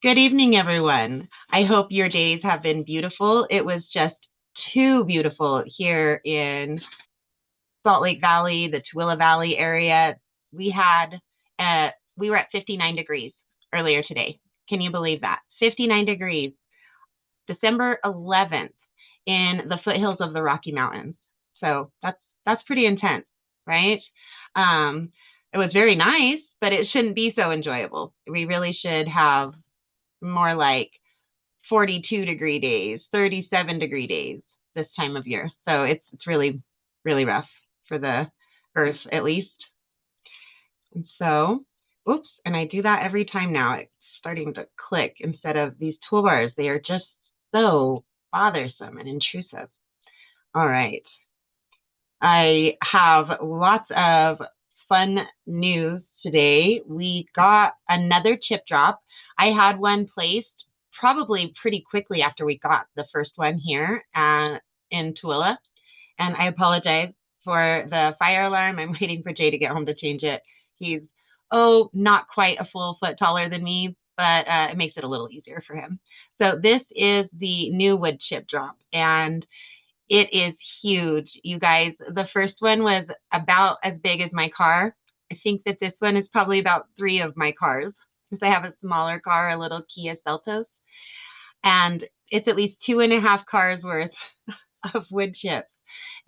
Good evening, everyone. I hope your days have been beautiful. It was just too beautiful here in Salt Lake Valley, the Tooele Valley area. We had we were at 59 degrees earlier today. Can you believe that? 59 degrees, December 11th in the foothills of the Rocky Mountains. So that's pretty intense, right? It was very nice, but it shouldn't be so enjoyable. We really should have more like 42-degree days, 37-degree days this time of year. So it's really, really rough for the earth, at least. And so, oops, and I do that every time now. It's starting to click instead of these toolbars. They are just so bothersome and intrusive. All right. I have lots of fun news today. We got another chip drop. I had one placed probably pretty quickly after we got the first one here in Tooele. And I apologize for the fire alarm. I'm waiting for Jay to get home to change it. He's, not quite a full foot taller than me, but it makes it a little easier for him. So this is the new wood chip drop, and it is huge, you guys. The first one was about as big as my car. I think that this one is probably about 3 of my cars, because I have a smaller car, a little Kia Seltos, and it's at least 2.5 cars worth of wood chips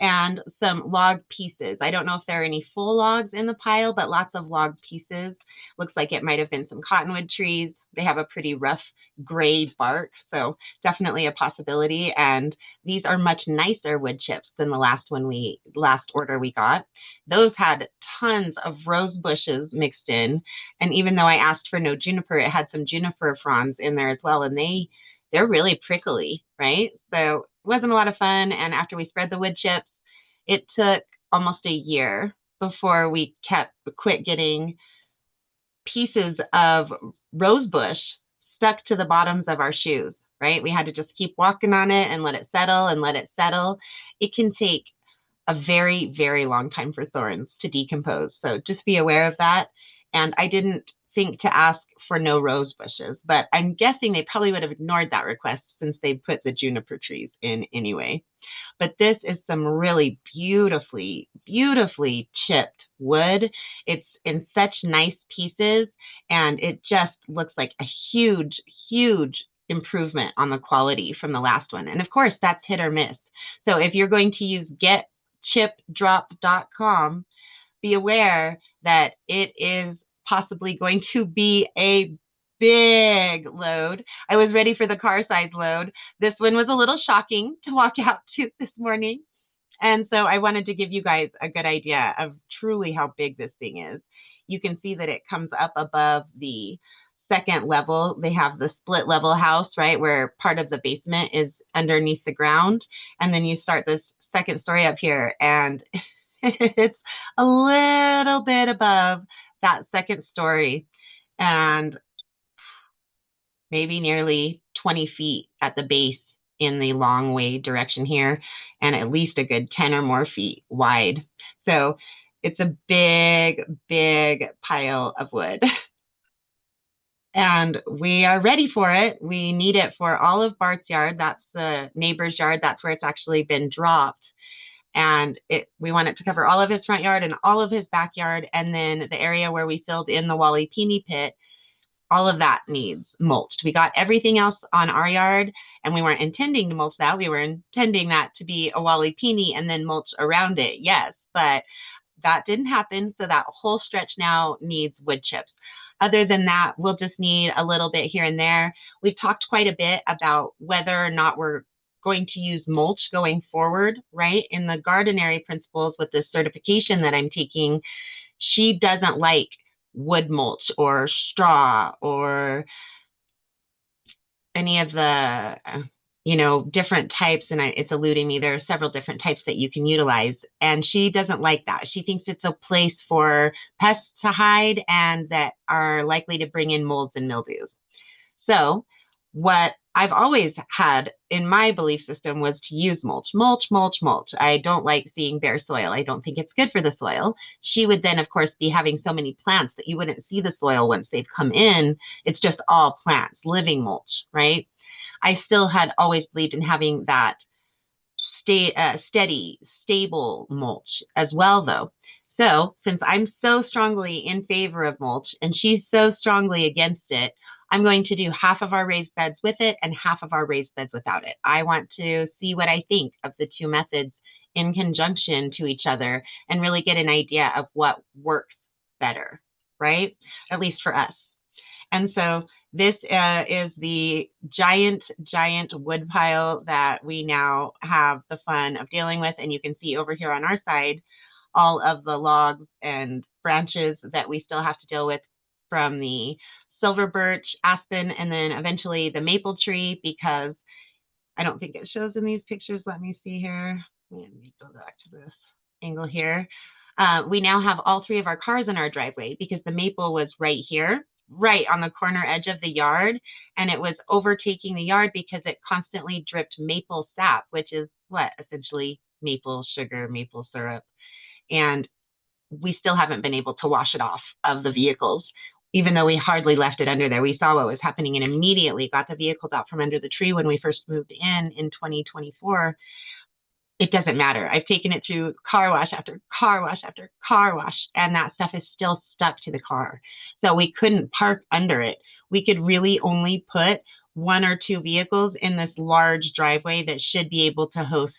and some log pieces. I don't know if there are any full logs in the pile, but lots of log pieces. Looks like it might have been some cottonwood trees. They have a pretty rough gray bark, so definitely a possibility. And these are much nicer wood chips than the last order we got. Those had tons of rose bushes mixed in, and even though I asked for no juniper, it had some juniper fronds in there as well, and they're really prickly, right? So it wasn't a lot of fun. And after we spread the wood chips, it took almost a year before we quit getting pieces of rose bush stuck to the bottoms of our shoes, right? We had to just keep walking on it and let it settle and let it settle. It can take a very, very long time for thorns to decompose. So just be aware of that. And I didn't think to ask for no rose bushes, but I'm guessing they probably would have ignored that request since they put the juniper trees in anyway. But this is some really beautifully, beautifully chipped wood. It's in such nice pieces, and it just looks like a huge, huge improvement on the quality from the last one. And of course, that's hit or miss. So if you're going to use getchipdrop.com, be aware that it is possibly going to be a big load. I was ready for the car size load. This one was a little shocking to walk out to this morning. And so I wanted to give you guys a good idea of truly how big this thing is. You can see that it comes up above the second level. They have the split level house, right, where part of the basement is underneath the ground. And then you start this second story up here, and it's a little bit above that second story, and maybe nearly 20 feet at the base in the long way direction here, and at least a good 10 or more feet wide. So it's a big, big pile of wood. And we are ready for it. We need it for all of Bart's yard. That's the neighbor's yard. That's where it's actually been dropped. And we want it to cover all of his front yard and all of his backyard. And then the area where we filled in the Wally Peony pit, all of that needs mulched. We got everything else on our yard, and we weren't intending to mulch that. We were intending that to be a Wally Peony and then mulch around it, yes. But that didn't happen, so that whole stretch now needs wood chips. Other than that, we'll just need a little bit here and there. We've talked quite a bit about whether or not we're going to use mulch going forward, right? In the Gardenary Principles with the certification that I'm taking, she doesn't like wood mulch or straw or any of the, different types. And it's eluding me. There are several different types that you can utilize. And she doesn't like that. She thinks it's a place for pests to hide and that are likely to bring in molds and mildews. So what I've always had in my belief system was to use mulch, mulch, mulch, mulch. I don't like seeing bare soil. I don't think it's good for the soil. She would then, of course, be having so many plants that you wouldn't see the soil once they've come in. It's just all plants, living mulch, right? I still had always believed in having that steady, stable mulch as well, though. So since I'm so strongly in favor of mulch and she's so strongly against it, I'm going to do half of our raised beds with it and half of our raised beds without it. I want to see what I think of the two methods in conjunction to each other and really get an idea of what works better, right? At least for us. And so this is the giant, giant wood pile that we now have the fun of dealing with. And you can see over here on our side, all of the logs and branches that we still have to deal with from the silver birch, aspen, and then eventually the maple tree, because I don't think it shows in these pictures. Let me see here. Let me go back to this angle here. We now have all three of our cars in our driveway because the maple was right here, right on the corner edge of the yard, and it was overtaking the yard because it constantly dripped maple sap, which is what? Essentially maple sugar, maple syrup. And we still haven't been able to wash it off of the vehicles. Even though we hardly left it under there, we saw what was happening and immediately got the vehicles out from under the tree when we first moved in 2024. It doesn't matter. I've taken it through car wash after car wash after car wash, and that stuff is still stuck to the car. So we couldn't park under it. We could really only put 1 or 2 vehicles in this large driveway that should be able to host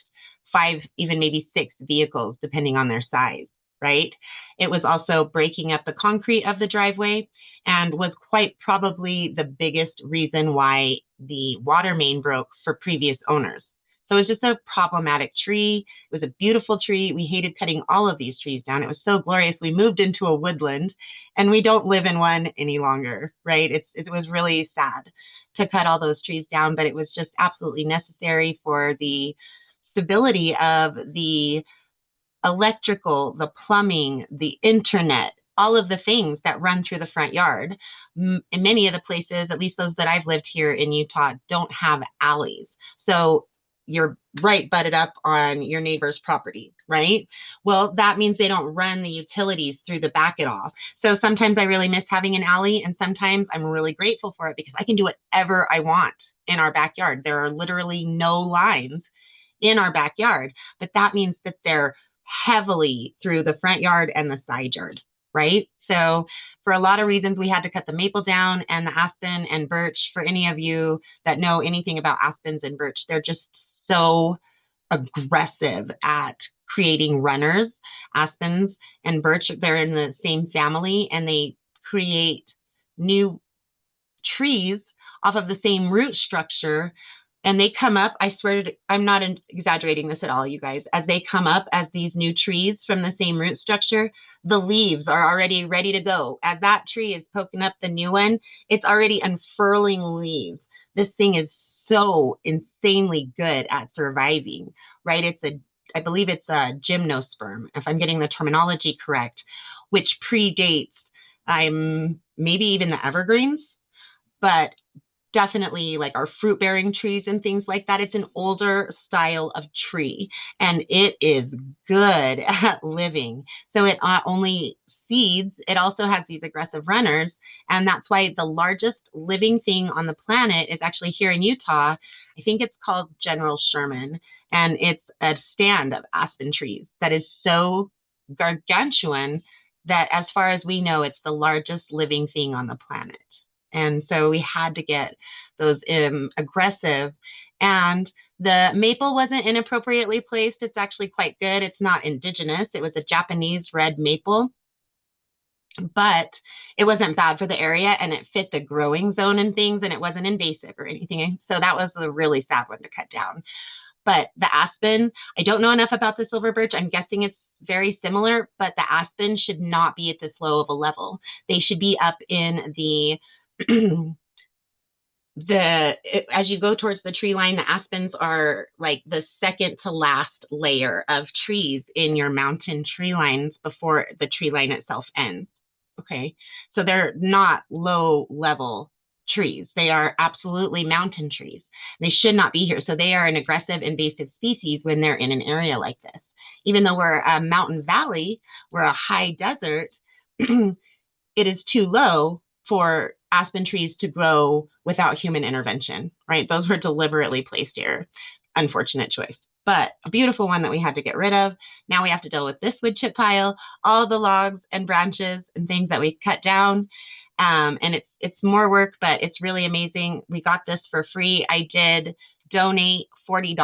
5, even maybe 6 vehicles, depending on their size, right? It was also breaking up the concrete of the driveway and was quite probably the biggest reason why the water main broke for previous owners. So it was just a problematic tree. It was a beautiful tree. We hated cutting all of these trees down. It was so glorious. We moved into a woodland and we don't live in one any longer, right? It was really sad to cut all those trees down, but it was just absolutely necessary for the stability of the electrical, the plumbing, the internet, all of the things that run through the front yard. In many of the places, at least those that I've lived here in Utah, don't have alleys. So you're right butted up on your neighbor's property, right? Well, that means they don't run the utilities through the back at all. So sometimes I really miss having an alley, and sometimes I'm really grateful for it because I can do whatever I want in our backyard. There are literally no lines in our backyard, but that means that they're heavily through the front yard and the side yard, right? So for a lot of reasons, we had to cut the maple down and the aspen and birch. For any of you that know anything about aspens and birch, they're just so aggressive at creating runners. Aspens and birch, they're in the same family, and they create new trees off of the same root structure. And they come up, I swear, I'm not exaggerating this at all, you guys, as they come up as these new trees from the same root structure, the leaves are already ready to go. As that tree is poking up the new one, it's already unfurling leaves. This thing is so insanely good at surviving, right? I believe it's a gymnosperm, if I'm getting the terminology correct, which predates maybe even the evergreens, but definitely like our fruit bearing trees and things like that. It's an older style of tree and it is good at living. So it only seeds. It also has these aggressive runners. And that's why the largest living thing on the planet is actually here in Utah. I think it's called General Sherman, and it's a stand of aspen trees that is so gargantuan that as far as we know, it's the largest living thing on the planet. And so we had to get those aggressive. And the maple wasn't inappropriately placed. It's actually quite good. It's not indigenous. It was a Japanese red maple, but it wasn't bad for the area and it fit the growing zone and things, and it wasn't invasive or anything. So that was a really sad one to cut down. But the aspen, I don't know enough about the silver birch. I'm guessing it's very similar, but the aspen should not be at this low of a level. They should be up in the as you go towards the tree line, the aspens are like the second to last layer of trees in your mountain tree lines before the tree line itself ends. Okay, so they're not low level trees. They are absolutely mountain trees. They should not be here. So they are an aggressive invasive species when they're in an area like this. Even though we're a mountain valley, we're a high desert, it is too low for aspen trees to grow without human intervention, right? Those were deliberately placed here. Unfortunate choice, but a beautiful one that we had to get rid of. Now we have to deal with this wood chip pile, all the logs and branches and things that we cut down. And it's more work, but it's really amazing. We got this for free. I did donate $40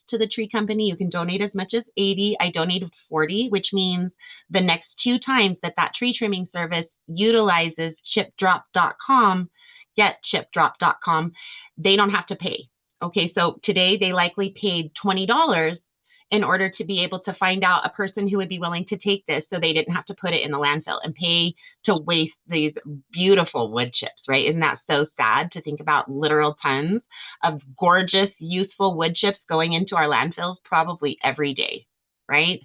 to the tree company. You can donate as much as $80. I donated $40, which means the next 2 times that tree trimming service utilizes chipdrop.com, getchipdrop.com, they don't have to pay. Okay, so today they likely paid $20 in order to be able to find out a person who would be willing to take this so they didn't have to put it in the landfill and pay to waste these beautiful wood chips, right? Isn't that so sad to think about literal tons of gorgeous, useful wood chips going into our landfills probably every day, right?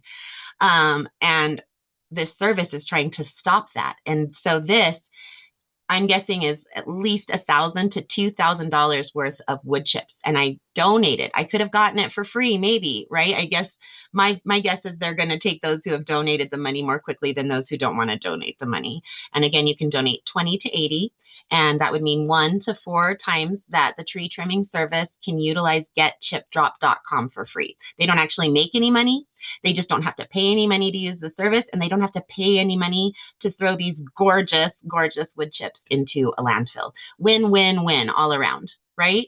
And this service is trying to stop that. And so this, I'm guessing, is at least $1,000 to $2,000 worth of wood chips. And I donated. I could have gotten it for free, maybe, right? I guess my guess is they're going to take those who have donated the money more quickly than those who don't want to donate the money. And again, you can donate 20 to 80. And that would mean 1 to 4 times that the tree trimming service can utilize getchipdrop.com for free. They don't actually make any money. They just don't have to pay any money to use the service, and they don't have to pay any money to throw these gorgeous, gorgeous wood chips into a landfill. Win, win, win all around, right?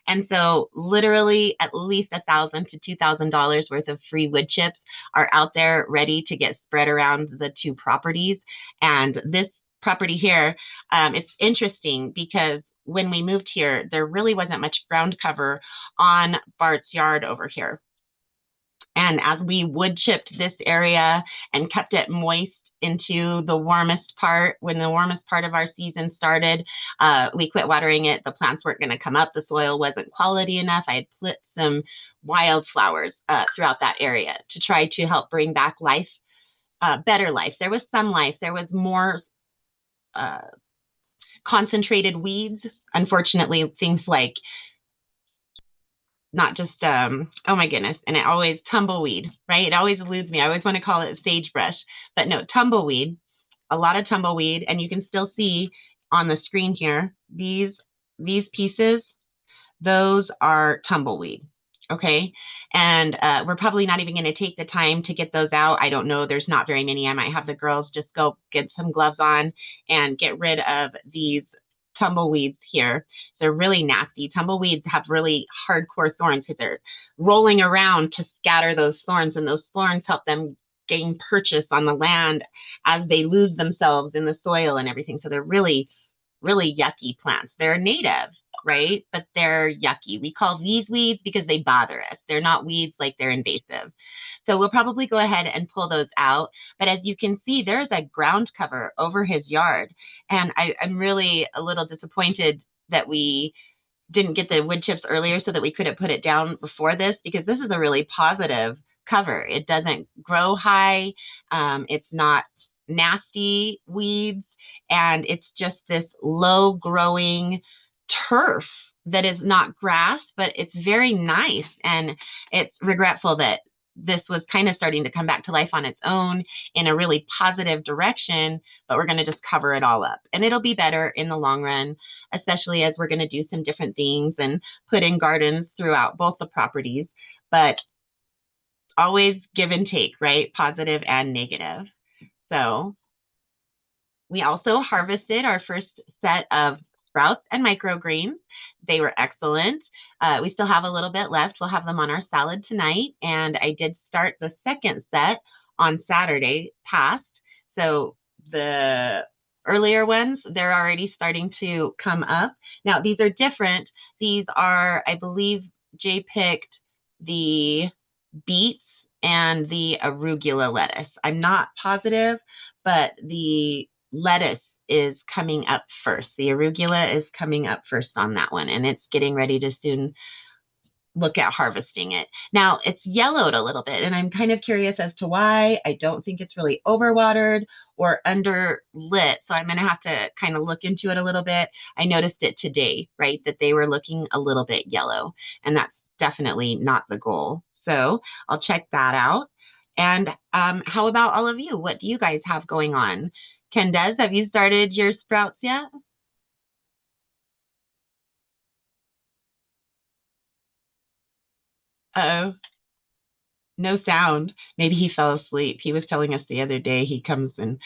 And so literally at least $1,000 to $2,000 worth of free wood chips are out there ready to get spread around the 2 properties. And this property here, it's interesting because when we moved here, there really wasn't much ground cover on Bart's yard over here. And as we wood chipped this area and kept it moist into the warmest part, when the warmest part of our season started, we quit watering it. The plants weren't going to come up. The soil wasn't quality enough. I had put some wildflowers throughout that area to try to help bring back life, better life. There was some life. There was more concentrated weeds. Unfortunately, things like not just, oh my goodness, and it always tumbleweed, right? It always eludes me. I always want to call it sagebrush, but no, tumbleweed, a lot of tumbleweed. And you can still see on the screen here, these pieces, those are tumbleweed, okay? And we're probably not even going to take the time to get those out. I don't know. There's not very many. I might have the girls just go get some gloves on and get rid of these tumbleweeds here. They're really nasty. Tumbleweeds have really hardcore thorns because they're rolling around to scatter those thorns, and those thorns help them gain purchase on the land as they lose themselves in the soil and everything. So they're really, really yucky plants. They're native, right? But they're yucky. We call these weeds because they bother us. They're not weeds like they're invasive. So we'll probably go ahead and pull those out. But as you can see, there's a ground cover over his yard. And I'm really a little disappointed that we didn't get the wood chips earlier so that we could have put it down before this, because this is a really positive cover. It doesn't grow high. It's not nasty weeds. And it's just this low growing turf that is not grass, but it's very nice. And it's regretful that this was kind of starting to come back to life on its own in a really positive direction, but we're going to just cover it all up. And it'll be better in the long run, especially as we're going to do some different things and put in gardens throughout both the properties, but always give and take, right? Positive and negative. So we also harvested our first set of sprouts and microgreens. They were excellent. We still have a little bit left. We'll have them on our salad tonight. And I did start the second set on Saturday past. So the earlier ones, they're already starting to come up. Now, these are different. These are, I believe, Jay picked the beets and the arugula lettuce. I'm not positive, but the lettuce is coming up first. The arugula is coming up first on that one, and it's getting ready to soon look at harvesting it. Now it's yellowed a little bit and I'm kind of curious as to why. I don't think it's really overwatered or underlit. So I'm going to have to kind of look into it a little bit. I noticed it today, right? That they were looking a little bit yellow and that's definitely not the goal. So I'll check that out. And how about all of you? What do you guys have going on? Kendez, have you started your sprouts yet? Uh-oh. No sound. Maybe he fell asleep. He was telling us the other day he comes and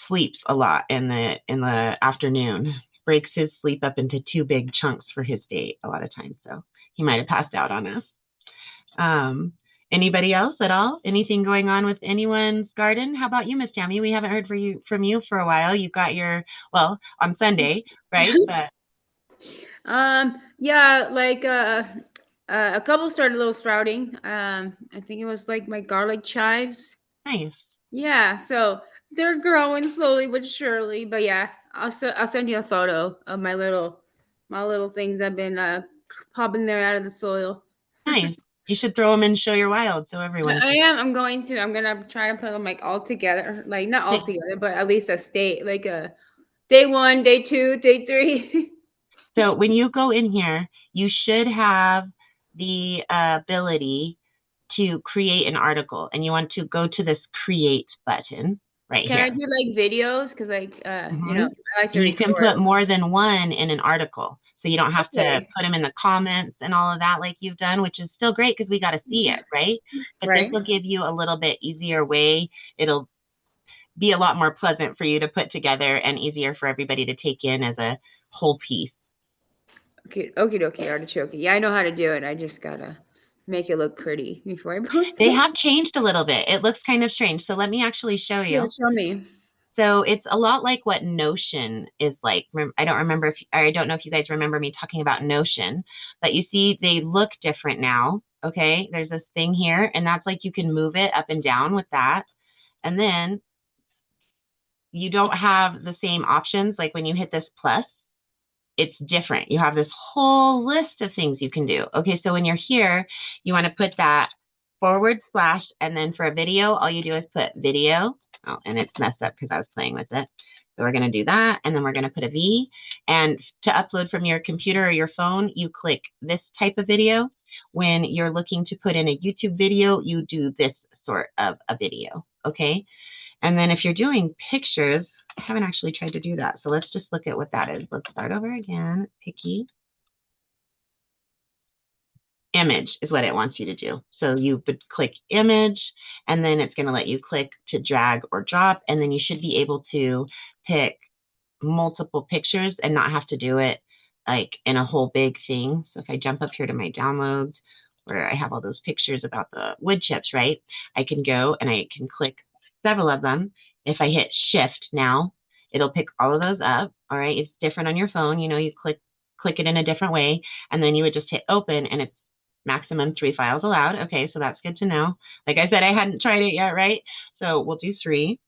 sleeps a lot in the afternoon. Breaks his sleep up into two big chunks for his day a lot of times. So he might have passed out on us. Anybody else at all? Anything going on with anyone's garden? How about you, Miss Tammy? We haven't heard from you for a while. You've got your, well, on Sunday, right? But yeah, like a couple started a little sprouting. I think it was like my garlic chives. nice. Yeah, so they're growing slowly but surely. But yeah, I'll send you a photo of my little things I've been popping there out of the soil. Nice. You should throw them in Show Your Wild so everyone I can. am. I'm going to. I'm gonna try to put them like all together, like not all see. together, but at least a state, like a day 1, day 2, day 3. So when you go in here, you should have the ability to create an article and you want to go to this create button right Can I here. do like videos? Because like Mm-hmm. I like to And you can put record. more than one in an article. So you don't have to Okay. put them in the comments and all of that like you've done, which is still great because we got to see it, right? But this Right. will give you a little bit easier way. It'll be a lot more pleasant for you to put together and easier for everybody to take in as a whole piece. Okay. Okie dokie, artichoke. Yeah, I know how to do it. I just gotta make it look pretty before I post They it. have changed a little bit. It looks kind of strange. So let me actually show Yeah, you. show me. So it's a lot like what Notion is like. I don't remember if I don't know if you guys remember me talking about Notion, but you see they look different now. Okay, there's this thing here, and that's like you can move it up and down with that. And then you don't have the same options like when you hit this plus, it's different. You have this whole list of things you can do. Okay, so when you're here, you want to put that forward slash, and then for a video, all you do is put video. Oh, and it's messed up because I was playing with it. So we're going to do that, and then we're going to put a V. And to upload from your computer or your phone, you click this type of video. When you're looking to put in a YouTube video, you do this sort of a video, okay? And then if you're doing pictures, I haven't actually tried to do that. So let's just look at what that is. Let's start over again. Picky. Image is what it wants you to do. So you would click image, and then it's going to let you click to drag or drop, and then you should be able to pick multiple pictures and not have to do it like in a whole big thing. So if I jump up here to my downloads where I have all those pictures about the wood chips, right? I can go and I can click several of them. If I hit shift now, it'll pick all of those up. All right. It's different on your phone. You know, you click it in a different way, and then you would just hit open and it's maximum 3 files allowed. Okay, so that's good to know. Like I said, I hadn't tried it yet, right? So we'll do 3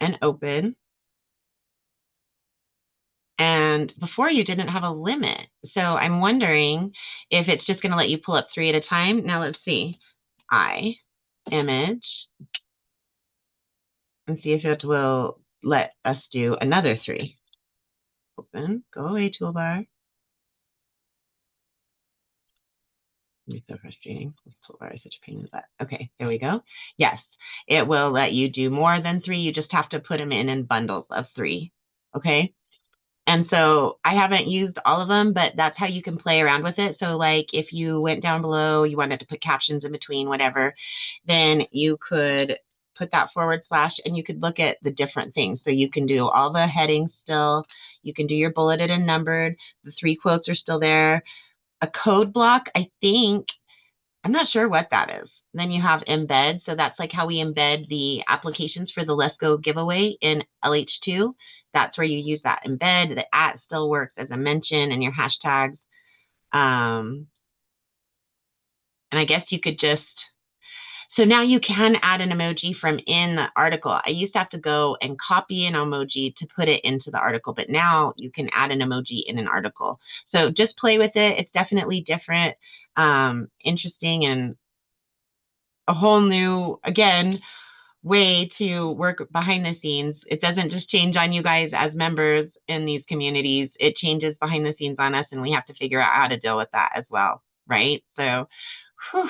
and open. And before you didn't have a limit. So I'm wondering if it's just going to let you pull up 3 at a time. Now let's see. Image, and see if it will let us do another 3. Open, go away toolbar. It's so frustrating. This toolbar is such a pain in the butt. Okay, there we go. Yes, it will let you do more than 3. You just have to put them in bundles of 3. Okay. And so I haven't used all of them, but that's how you can play around with it. So like if you went down below, you wanted to put captions in between, whatever, then you could put that forward slash and you could look at the different things. So you can do all the headings still. You can do your bulleted and numbered. The 3 quotes are still there. A code block, I think, I'm not sure what that is. And then you have embed. So that's like how we embed the applications for the Lesko giveaway in LH2. That's where you use that embed. The @ still works as a mention and your hashtags. And I guess you could just So now you can add an emoji from in the article. I used to have to go and copy an emoji to put it into the article, but now you can add an emoji in an article. So just play with it. It's definitely different, interesting, and a whole new, again, way to work behind the scenes. It doesn't just change on you guys as members in these communities. It changes behind the scenes on us, and we have to figure out how to deal with that as well, right? So, whew,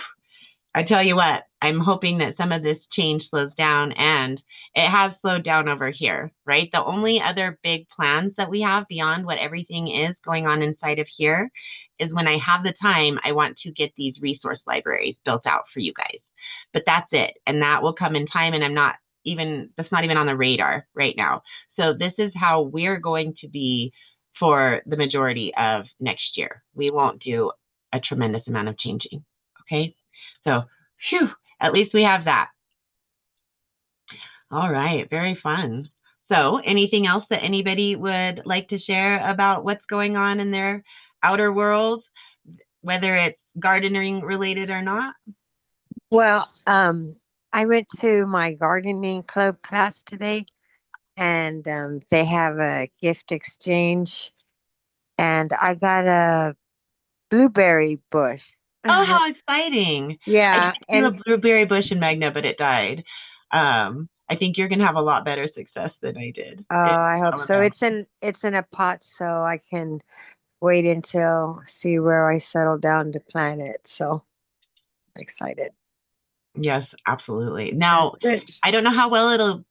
I tell you what, I'm hoping that some of this change slows down, and it has slowed down over here, right? The only other big plans that we have beyond what everything is going on inside of here is when I have the time, I want to get these resource libraries built out for you guys. But that's it. And that will come in time. And that's not even on the radar right now. So this is how we're going to be for the majority of next year. We won't do a tremendous amount of changing. Okay. So, phew, at least we have that. All right. Very fun. So anything else that anybody would like to share about what's going on in their outer world, whether it's gardening related or not? Well, I went to my gardening club class today, and they have a gift exchange, and I got a blueberry bush. Oh, how exciting. I Yeah, used to do a and blueberry bush in Magna, but it died. I think you're going to have a lot better success than I did. I hope so. Alabama. It's in a pot, so I can wait until see where I settle down to plant it. So excited. Yes, absolutely. Now, Good. I don't know how well it'll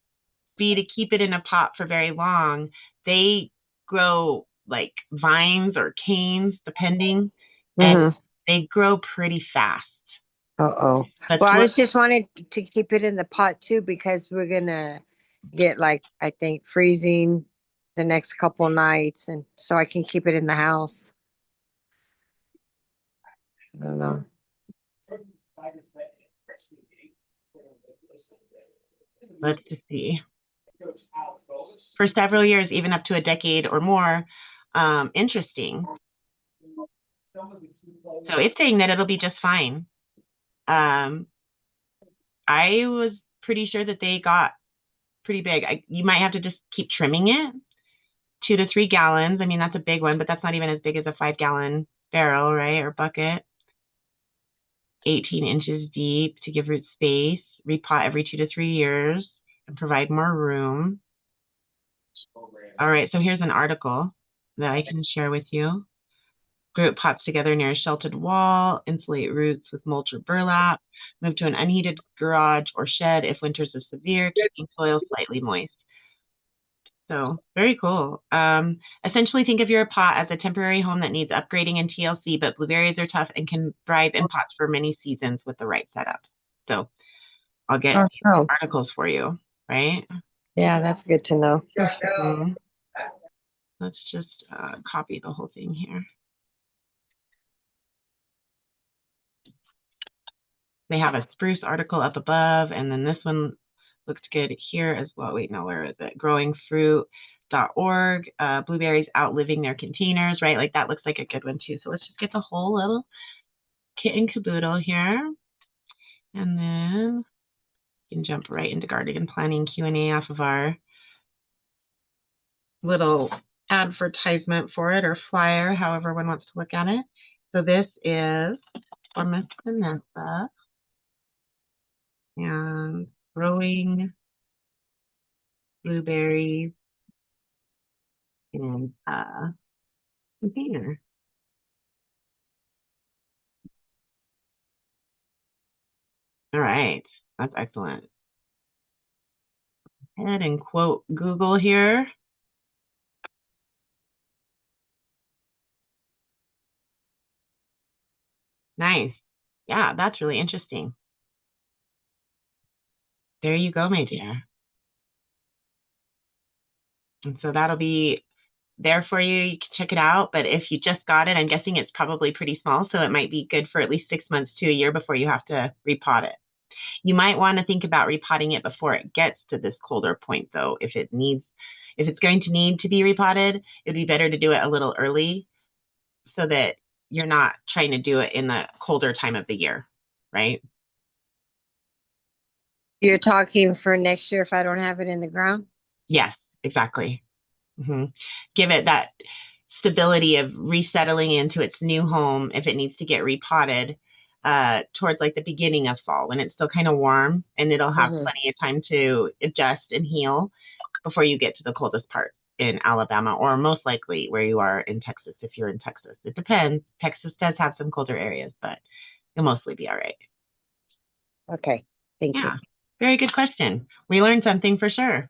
be to keep it in a pot for very long. They grow like vines or canes, depending, and Mm-hmm. they grow pretty fast. Uh-oh. But Well, I was just wanting to keep it in the pot too because we're gonna get like I think freezing the next couple nights, and so I can keep it in the house. I don't know. let's just see. For several years, even up to a decade or more, interesting. So it's saying that it'll be just fine. Um, I was pretty sure that they got pretty big. You might have to just keep trimming it. 2 to 3 gallons. I mean, that's a big one, but that's not even as big as a 5 gallon barrel, right? Or bucket. 18 inches deep to give root space. Repot every 2 to 3 years and provide more room. All right, so here's an article that I can share with you. Group pots together near a sheltered wall, insulate roots with mulch or burlap, move to an unheated garage or shed if winters are severe, keeping soil slightly moist. So very cool. Essentially think of your pot as a temporary home that needs upgrading in TLC, but blueberries are tough and can thrive in pots for many seasons with the right setup. So I'll get Oh, articles for you, right? yeah, that's good to know. Let's just copy the whole thing here. They have a spruce article up above, and then this one looks good here as well. Wait, no, where is it? Growingfruit.org. Blueberries outliving their containers, right? Like that looks like a good one too. So let's just get the whole little kit and caboodle here. And then you can jump right into gardening and planning Q&A off of our little advertisement for it or flyer, however one wants to look at it. So this is for Miss Vanessa and growing blueberries in a container. All right, that's excellent. Go ahead and quote Google here. Nice. Yeah, that's really interesting. There you go, my dear. And so that'll be there for you. You can check it out. But if you just got it, I'm guessing it's probably pretty small. So it might be good for at least 6 months to a year before you have to repot it. You might want to think about repotting it before it gets to this colder point, though. If it's going to need to be repotted, it'd be better to do it a little early so that you're not trying to do it in the colder time of the year, right? You're talking for next year if I don't have it in the ground? Yes, exactly. Give it that stability of resettling into its new home if it needs to get repotted towards like the beginning of fall when it's still kind of warm, and it'll have plenty of time to adjust and heal before you get to the coldest part in Alabama, or most likely where you are in Texas if you're in Texas. It depends. Texas does have some colder areas, but you'll mostly be all right. Okay. Thank you. Very good question. We learned something for sure.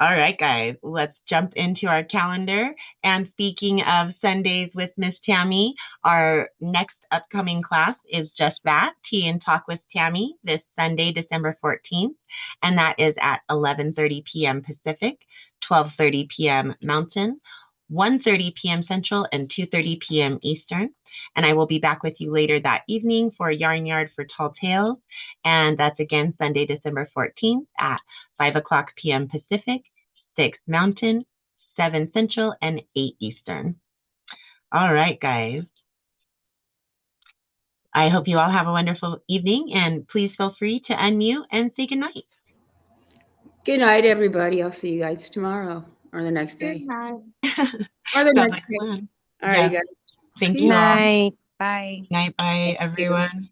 All right, guys, let's jump into our calendar. And speaking of Sundays with Miss Tammy, our next upcoming class is just that, Tea and Talk with Tammy, this Sunday, December 14th. And that is at 11:30 p.m. Pacific, 12:30 p.m. Mountain, 1:30 p.m. Central, and 2:30 p.m. Eastern. And I will be back with you later that evening for Yarn Yard for Tall Tales. And that's again Sunday, December 14th at 5 o'clock p.m. Pacific, 6 Mountain, 7 Central, and 8 Eastern. All right, guys. I hope you all have a wonderful evening, and please feel free to unmute and say goodnight. Good night, everybody. I'll see you guys tomorrow or the next day. Good night. Or the next day. All right, guys. Thank you all. Night. Bye. Night. Bye, everyone.